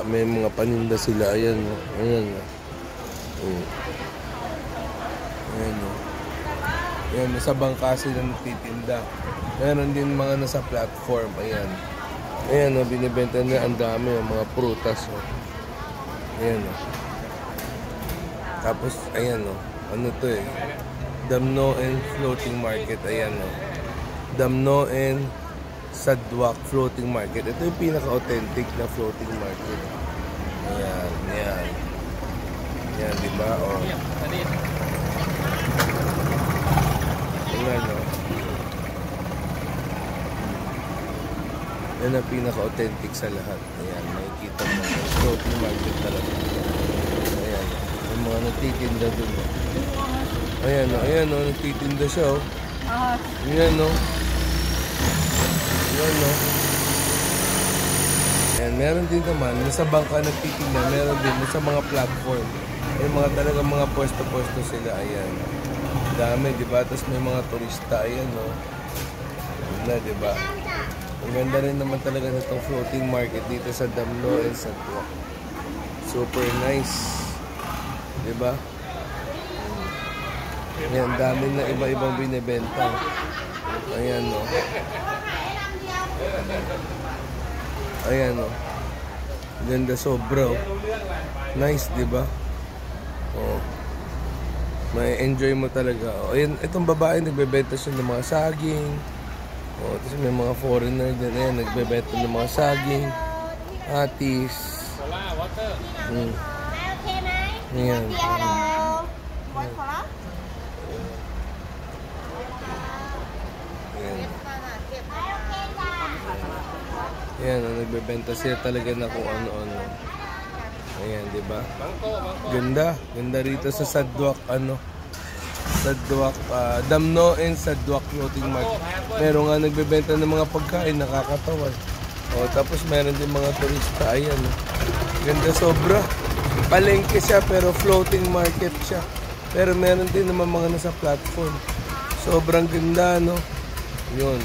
May mga paninda sila. Ayan, no? Ayan, no? Ayan, no? Ayan, nasa bangka sila nagtitinda. Meron din mga nasa platform. Ayan. Ayan, no? Binibenta nila ang dami, mga prutas. No? Ayan, no? Tapos, ayan, no? Ano to eh? Damnoen Floating Market. Ayan, no? Damnoen Sadwak Floating Market. Ito yung pinaka-authentic na floating market. Ayan, ayan. Ayan, diba? O. Ayan, no? Yan ang pinaka-authentic sa lahat. Ayan, makikita mo. Floating market talaga. Ayan, yung mga nagtitinda dun. Ayan, no? Ayan, no? Nagtitinda siya, oh. Ayan, no? Ayan, no? Ayan, meron din naman, nasa bangka nagtitinda, meron din nasa mga platform. May mga talagang mga pwesto-pwesto sila, ayan. Dami, diba? Tapos may mga turista, ayan, no? Ayan, diba? Ang ganda rin naman talaga na itong floating market dito sa Damnoen Sadwak. Super nice. Diba? Ayan, dami na iba-ibang binibenta. Ayan, no? Ayan, no? Ganda sobra, oh. Nice, diba? Oh. May enjoy mo talaga. Oh, ayan, itong babae nagbebenta siya ng mga saging. Oh, tapos may mga foreigner din. Ayan, nagbebenta ng mga saging. Atis. Ayan. Ayan, nagbebenta siya talaga na kung ano-ano. Ayan, di ba? Ganda. Ganda rito sa Sadwak, ano? Sadwak, Damnoen Sadwak Floating Market. Meron nga nagbebenta ng mga pagkain, nakakatawa. O, tapos meron din mga turista. Ayan, ganda sobra. Palengke siya, pero floating market siya. Pero meron din naman mga nasa platform. Sobrang ganda, no? Yun.